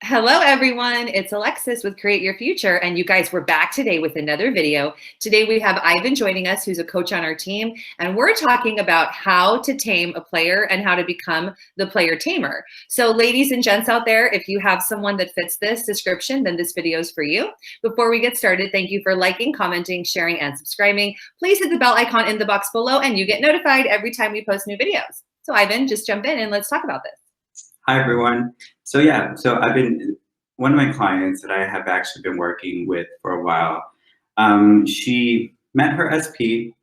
Hello, everyone. It's Alexis with Create Your Future. And you guys, we're back today with another video. Today we have Ivan joining us, who's a coach on our team. And we're talking about how to tame a player and how to become the player tamer. So ladies and gents out there, if you have someone that fits this description, then this video is for you. Before we get started, thank you for liking, commenting, sharing, and subscribing. Please hit the bell icon in the box below and you get notified every time we post new videos. So Ivan, just jump in and let's talk about this. Hi, everyone. So I've been, one of my clients that I have actually been working with for a while, she met her SP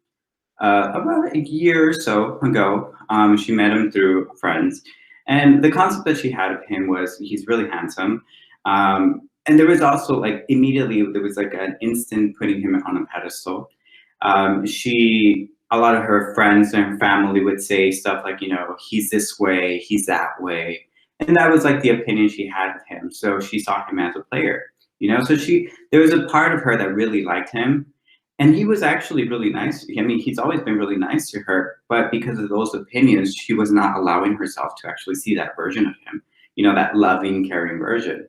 about a year or so ago. She met him through friends. And the concept that she had of him was he's really handsome. And there was also immediately, there was an instant putting him on a pedestal. A lot of her friends and her family would say stuff like, he's this way, he's that way. And that was the opinion she had of him. So she saw him as a player, so there was a part of her that really liked him. And he was actually really nice. I mean, he's always been really nice to her, but because of those opinions, she was not allowing herself to actually see that version of him, that loving, caring version.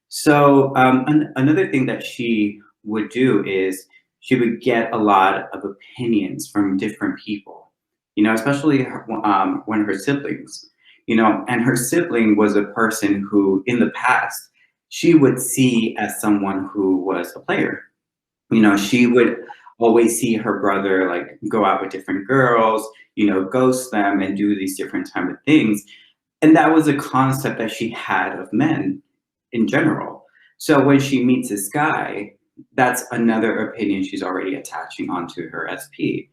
So another thing that she would do is she would get a lot of opinions from different people, especially when her siblings, and her sibling was a person who in the past she would see as someone who was a player. She would always see her brother go out with different girls, ghost them and do these different type of things. And that was a concept that she had of men in general. So when she meets this guy, that's another opinion she's already attaching onto her SP.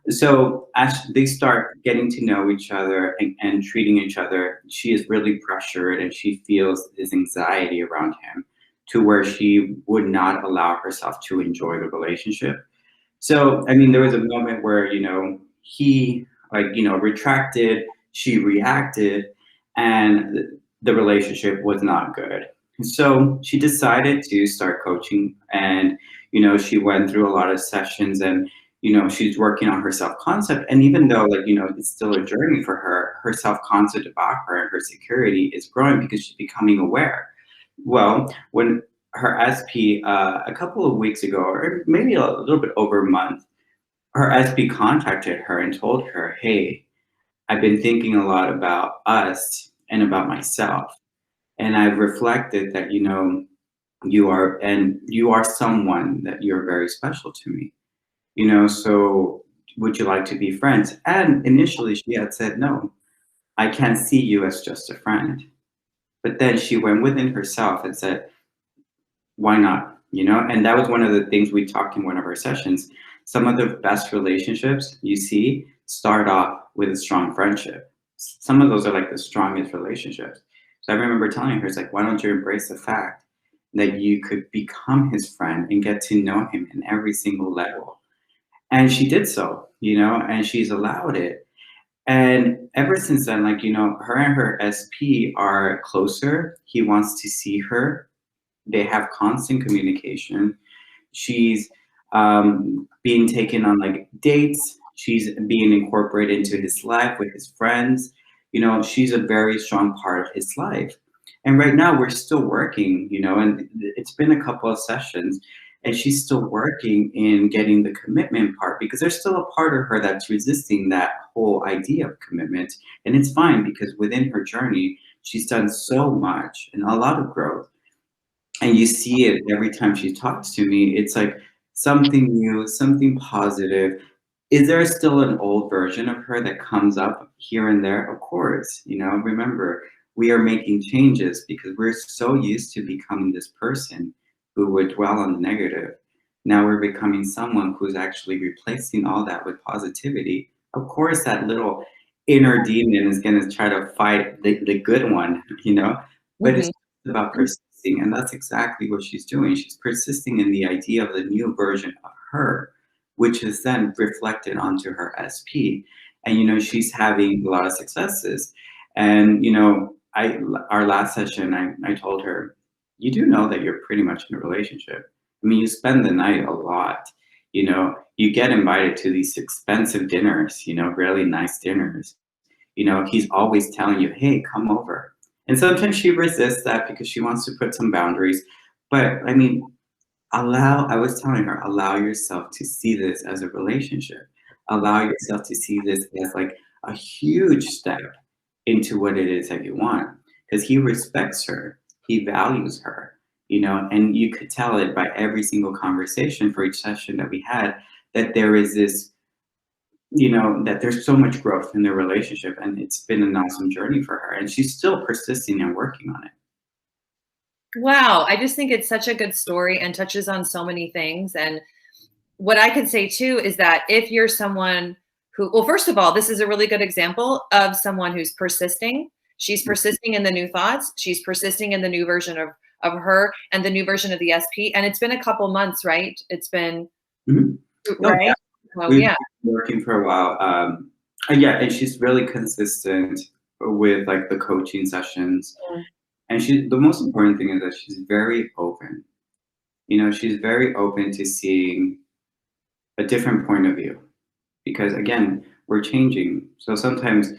So as they start getting to know each other and treating each other, she is really pressured and she feels this anxiety around him to where she would not allow herself to enjoy the relationship. So, I mean, there was a moment where, he retracted, she reacted, and the relationship was not good. So she decided to start coaching and, she went through a lot of sessions and, she's working on her self-concept. And even though it's still a journey for her, her self-concept about her and her security is growing because she's becoming aware. Well, when her SP a couple of weeks ago, or maybe a little bit over a month, her SP contacted her and told her, hey, I've been thinking a lot about us and about myself. And I've reflected that, you are someone that you're very special to me. So would you like to be friends? And initially she had said, no, I can't see you as just a friend. But then she went within herself and said, why not? And that was one of the things we talked in one of our sessions. Some of the best relationships you see start off with a strong friendship. Some of those are the strongest relationships. So I remember telling her, it's why don't you embrace the fact that you could become his friend and get to know him in every single level. And she did so, and she's allowed it. And ever since then, her and her SP are closer. He wants to see her. They have constant communication. She's being taken on dates. She's being incorporated into his life with his friends. She's a very strong part of his life. And right now we're still working, and it's been a couple of sessions. And she's still working in getting the commitment part because there's still a part of her that's resisting that whole idea of commitment. And it's fine because within her journey, she's done so much and a lot of growth. And you see it every time she talks to me. It's something new, something positive. Is there still an old version of her that comes up here and there? Of course, remember, we are making changes because we're so used to becoming this person who would dwell on the negative. Now we're becoming someone who's actually replacing all that with positivity. Of course, that little inner demon is going to try to fight the good one, but it's about persisting. And that's exactly what she's doing. She's persisting in the idea of the new version of her, which is then reflected onto her SP. And, she's having a lot of successes. And, our last session, I told her, you do know that you're pretty much in a relationship. I mean, you spend the night a lot, you get invited to these expensive dinners, really nice dinners. He's always telling you, hey, come over. And sometimes she resists that because she wants to put some boundaries. But I mean, I was telling her, allow yourself to see this as a relationship. Allow yourself to see this as like a huge step into what it is that you want. Because he respects her, he values her, you know, and you could tell it by every single conversation for each session that we had that there is this, you know, that there's so much growth in their relationship, and it's been an awesome journey for her, and she's still persisting and working on it. Wow, I just think it's such a good story and touches on so many things. And what I could say too is that if you're someone who, well, first of all, this is a really good example of someone who's persisting. She's persisting in the new thoughts. She's persisting in the new version of her and the new version of the SP. And it's been a couple months, right? It's been, Mhm. No, right? Oh, we've yeah. been working for a while. Yeah, and she's really consistent with like the coaching sessions. And the most important thing is that she's very open. You know, she's very open to seeing a different point of view because again, we're changing. So sometimes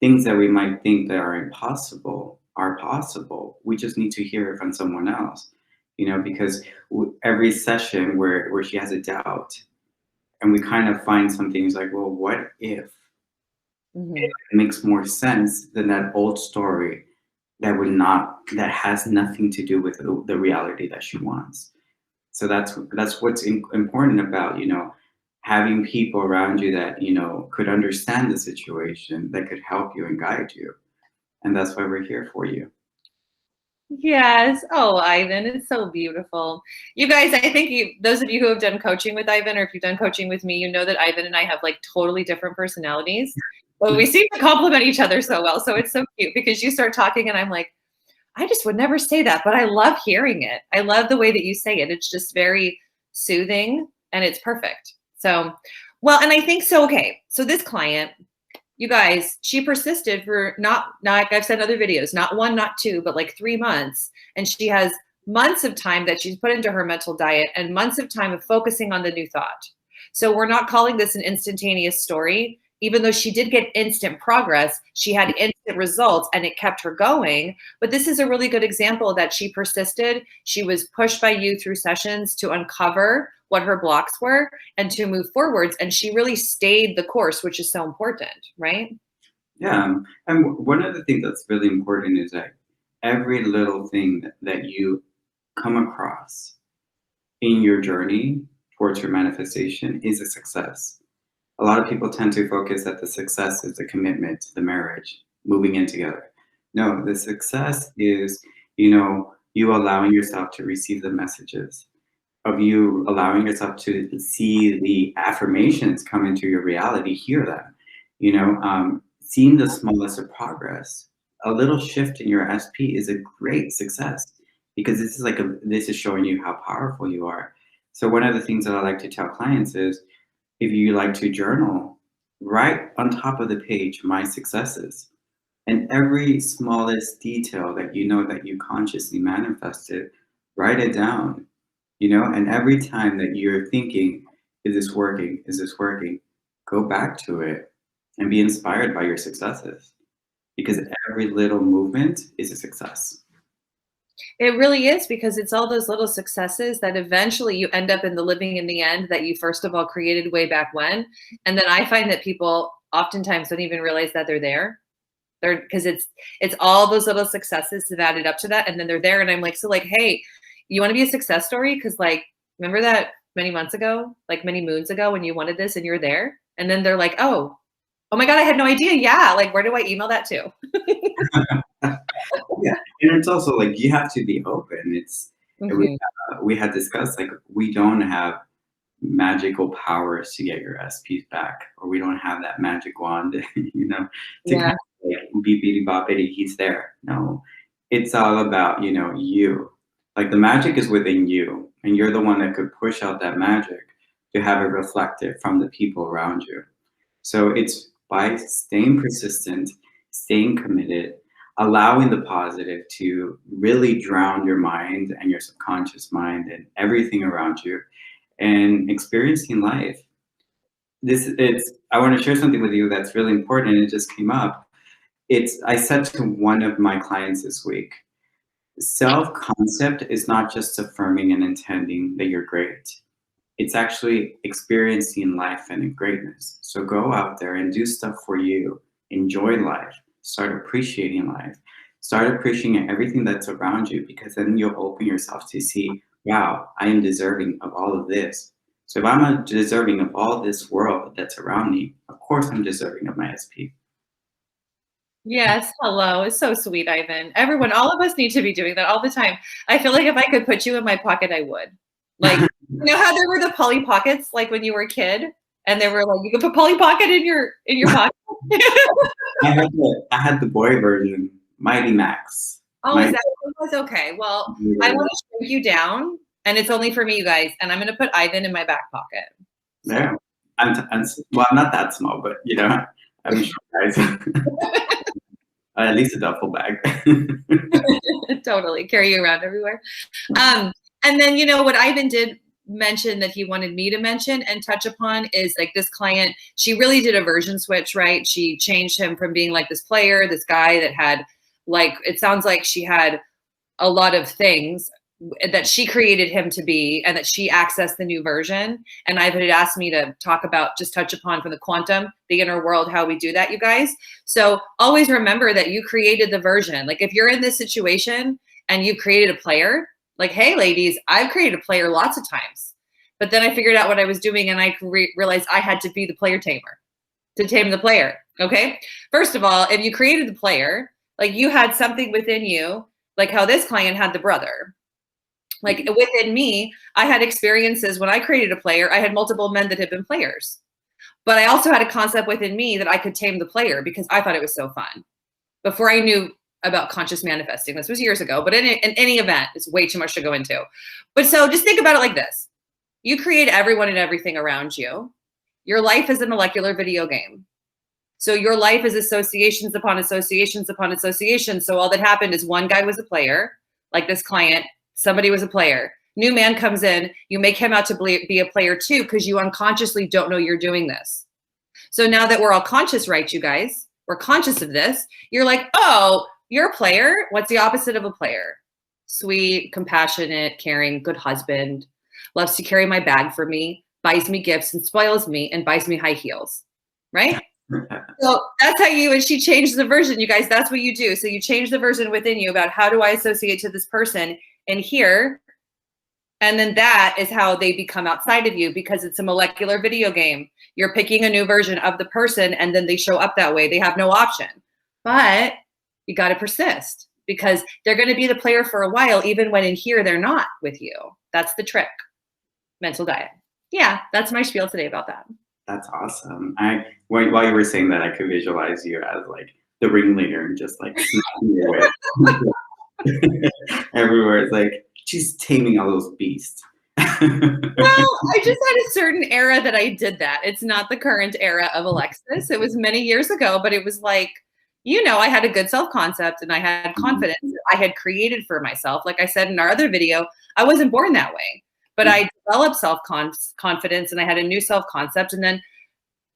things that we might think that are impossible are possible. We just need to hear it from someone else, you know, because every session where she has a doubt and we kind of find some things like, well, what if Mhm. it makes more sense than that old story that has nothing to do with the reality that she wants. So that's what's important about, you know, having people around you that, you know, could understand the situation, that could help you and guide you. And that's why we're here for you. Yes. Oh, Ivan, it's so beautiful. You guys, I think those of you who have done coaching with Ivan, or if you've done coaching with me, you know that Ivan and I have like totally different personalities, but we seem to complement each other so well. So it's so cute because you start talking and I'm like, I just would never say that, but I love hearing it. I love the way that you say it. It's just very soothing and it's perfect. So, well, and I think so. Okay. So this client, you guys, she persisted for not like I've said in other videos, not one, not two, but like 3 months. And she has months of time that she's put into her mental diet and months of time of focusing on the new thought. So we're not calling this an instantaneous story. Even though she did get instant progress, she had instant results and it kept her going. But this is a really good example that she persisted. She was pushed by you through sessions to uncover what her blocks were and to move forwards. And she really stayed the course, which is so important, right? Yeah. And one of the things that's really important is that every little thing that you come across in your journey towards your manifestation is a success. A lot of people tend to focus that the success is the commitment to the marriage, moving in together. No, the success is, you know, you allowing yourself to receive the messages, of you allowing yourself to see the affirmations come into your reality, hear them, you know, seeing the smallest of progress. A little shift in your SP is a great success because this is showing you how powerful you are. So one of the things that I like to tell clients is, if you like to journal, write on top of the page my successes. And every smallest detail that you know that you consciously manifested, write it down, you know, and every time that you're thinking, is this working? Is this working? Go back to it and be inspired by your successes because every little movement is a success. It really is because it's all those little successes that eventually you end up in the living in the end that you first of all created way back when. And then I find that people oftentimes don't even realize that they're there. They're because it's all those little successes that added up to that. And then they're there. And I'm like, so like, hey, you want to be a success story? Because like, remember that many months ago, like many moons ago when you wanted this and you're there? And then they're like, oh my God, I had no idea. Yeah. Like, where do I email that to? Yeah, and it's also like you have to be open. Mhm. We had discussed like we don't have magical powers to get your SPs back, or we don't have that magic wand, you know, to kind Yeah. of like beepity boppity, he's there. No, it's all about, you know, you. Like the magic is within you, and you're the one that could push out that magic to have it reflected from the people around you. So it's by staying persistent, staying committed, allowing the positive to really drown your mind and your subconscious mind and everything around you and experiencing life. I want to share something with you that's really important. And it just came up I said to one of my clients this week, self-concept is not just affirming and intending that you're great. It's actually experiencing life and greatness. So go out there and do stuff for you. Enjoy life. Start appreciating life. Start appreciating everything that's around you, because then you'll open yourself to see, wow, I am deserving of all of this. So if I'm deserving of all this world that's around me, of course I'm deserving of my SP. Yes, hello. It's so sweet, Ivan. Everyone, all of us need to be doing that all the time. I feel like if I could put you in my pocket, I would. Like, you know how there were the Polly Pockets, like when you were a kid, and they were like, you could put Polly Pocket in your pocket. I had the boy version, Mighty Max. Oh, is that what it was? Okay. Well, I want to shrink you down, and it's only for me, you guys, and I'm going to put Ivan in my back pocket. So. Yeah. Well, I'm not that small, but you know, I'm sure guys. At least a duffel bag. Totally. Carry you around everywhere. And then, you know, what Ivan did mention that he wanted me to mention and touch upon is like this client, she really did a version switch, right? She changed him from being like this player, this guy that had like, it sounds like she had a lot of things that she created him to be, and that she accessed the new version. And Ivan had asked me to talk about, just touch upon from the quantum, the inner world, how we do that, you guys. So always remember that you created the version. Like if you're in this situation and you've created a player, like, hey ladies, I've created a player lots of times, but then I figured out what I was doing, and I realized I had to be the player tamer to tame the player. Okay. First of all, if you created the player, like you had something within you, like how this client had the brother. Like within me, I had experiences when I created a player, I had multiple men that had been players. But I also had a concept within me that I could tame the player because I thought it was so fun. Before I knew about conscious manifesting, this was years ago, but in any event, it's way too much to go into. But so just think about it like this. You create everyone and everything around you. Your life is a molecular video game. So your life is associations upon associations upon associations. So all that happened is one guy was a player, like this client. Somebody was a player. New man comes in. You make him out to be a player too, because you unconsciously don't know you're doing this. So now that we're all conscious, right, you guys? We're conscious of this. You're like, oh, you're a player. What's the opposite of a player? Sweet, compassionate, caring, good husband, loves to carry my bag for me, buys me gifts and spoils me, and buys me high heels, right? So that's how and she changed the version, you guys. That's what you do. So you change the version within you about how do I associate to this person and here, and then that is how they become outside of you, because it's a molecular video game. You're picking a new version of the person, and then they show up that way. They have no option, but you got to persist, because they're going to be the player for a while, even when in here they're not with you. That's the trick. Mental diet. Yeah, that's my spiel today about that. That's awesome. While you were saying that, I could visualize you as like the ringleader and just like smacking your way everywhere. It's like she's taming all those beasts. Well, I just had a certain era that I did that. It's not the current era of Alexis. It was many years ago, but it was like, you know, I had a good self-concept and I had confidence. I had created for myself. Like I said in our other video, I wasn't born that way, but I developed self-confidence and I had a new self-concept. And then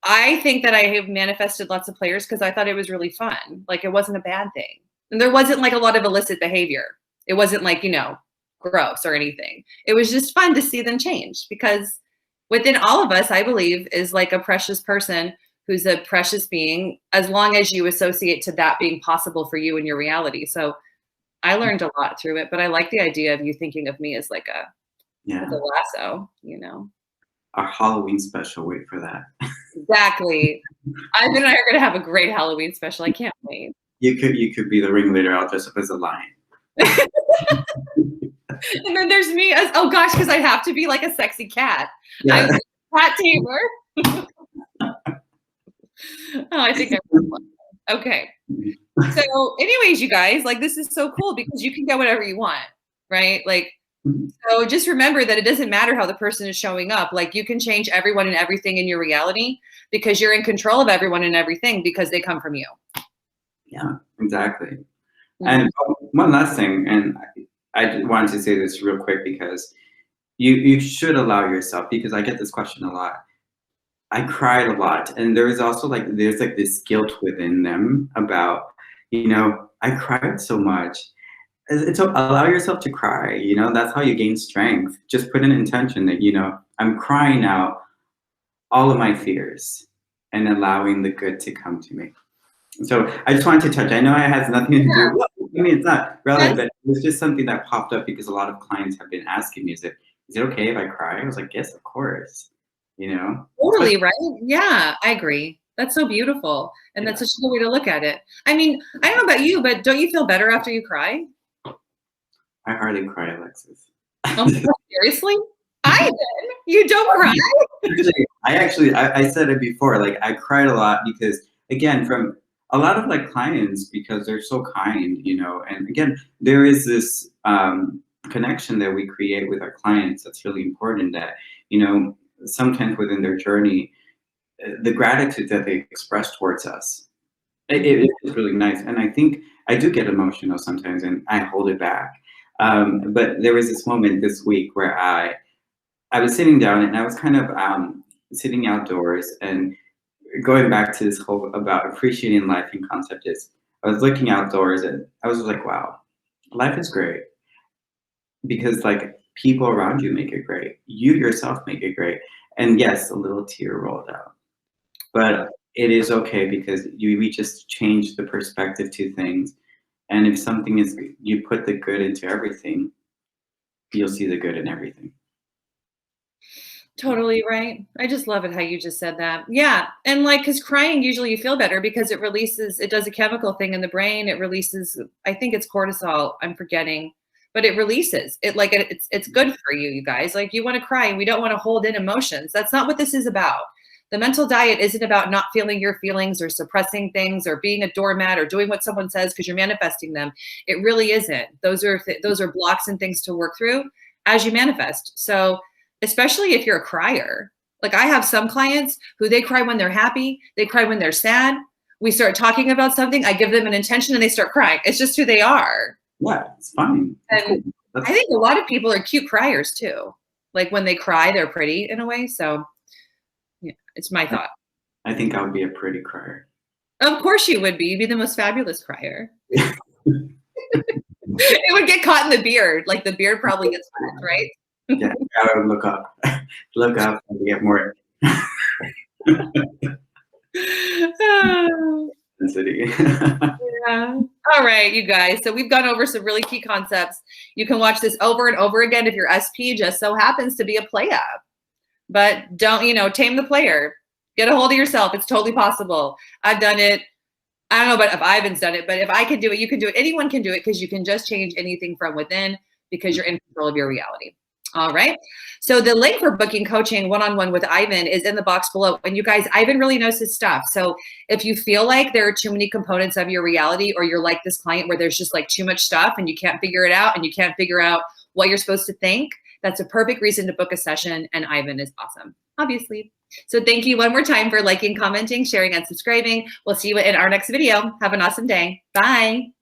I think that I have manifested lots of players because I thought it was really fun. Like it wasn't a bad thing. And there wasn't like a lot of illicit behavior. It wasn't like, you know, gross or anything. It was just fun to see them change, because within all of us, I believe, is like a precious person who's a precious being, as long as you associate to that being possible for you in your reality. So I learned a lot through it, but I like the idea of you thinking of me as like a lasso, you know. Our Halloween special, wait for that. Exactly. Ivan and I are going to have a great Halloween special. I can't wait. You could be the ringleader. I'll dress up as a lion. And then there's me as, oh gosh, because I have to be like a sexy cat. Yeah. I'm cat tamer. Oh, I think I'm okay. So anyways, you guys, like this is so cool because you can get whatever you want, right? Like, so just remember that it doesn't matter how the person is showing up. Like you can change everyone and everything in your reality because you're in control of everyone and everything because they come from you. Yeah, exactly. And one last thing, and I wanted to say this real quick because you should allow yourself, because I get this question a lot. I cried a lot, and there's also like there's like this guilt within them about You know, I cried so much. It's allow yourself to cry, you know, that's how you gain strength. Just put an intention that, you know, I'm crying out all of my fears and allowing the good to come to me. So I just wanted to touch, I know it has nothing to do, well, I mean, it's not relevant, but it's just something that popped up because a lot of clients have been asking me, is it okay if I cry? I was like, yes, of course, you know? Totally, right? Yeah, I agree. That's so beautiful. And that's such a good way to look at it. I mean, I don't know about you, but don't you feel better after you cry? I hardly cry, Alexis. Oh, seriously? Ivan, you don't cry? I said it before, like I cried a lot because again, from a lot of like clients, because they're so kind, you know, and again, there is this connection that we create with our clients that's really important, that, you know, sometimes within their journey, the gratitude that they express towards us, it is really nice. And I think I do get emotional sometimes and I hold it back. But there was this moment this week where I was sitting down and I was kind of sitting outdoors and going back to this whole about appreciating life and concept is, I was looking outdoors and I was like, wow, life is great because like people around you make it great. You yourself make it great. And yes, a little tear rolled out, but it is okay because we just change the perspective to things. And if something is, you put the good into everything, you'll see the good in everything. Totally right. I just love it how you just said that. Yeah. And like, because crying, usually you feel better because it releases, it does a chemical thing in the brain. It releases, I think it's cortisol. I'm forgetting, but it releases it. Like it's good for you, you guys. Like you want to cry and we don't want to hold in emotions. That's not what this is about. The mental diet isn't about not feeling your feelings or suppressing things or being a doormat or doing what someone says because you're manifesting them. It really isn't. Those are blocks and things to work through as you manifest. So especially if you're a crier. Like I have some clients who they cry when they're happy, they cry when they're sad. We start talking about something, I give them an intention and they start crying. It's just who they are. Yeah, it's fine. And I think a lot of people are cute criers too. Like when they cry, they're pretty in a way. So yeah, it's my thought. I think I would be a pretty crier. Of course you would be. You'd be the most fabulous crier. It would get caught in the beard. Like the beard probably gets wet, right? Yeah, I would look up and get more intensity. Yeah. All right, you guys. So we've gone over some really key concepts. You can watch this over and over again if your SP just so happens to be a play up. But don't, you know, tame the player. Get a hold of yourself. It's totally possible. I've done it. I don't know about if Ivan's done it, but if I can do it, you can do it. Anyone can do it because you can just change anything from within because you're in control of your reality. All right. So the link for booking coaching one-on-one with Ivan is in the box below. And you guys, Ivan really knows his stuff. So if you feel like there are too many components of your reality, or you're like this client where there's just like too much stuff and you can't figure it out and you can't figure out what you're supposed to think, that's a perfect reason to book a session. And Ivan is awesome, obviously. So thank you one more time for liking, commenting, sharing, and subscribing. We'll see you in our next video. Have an awesome day. Bye.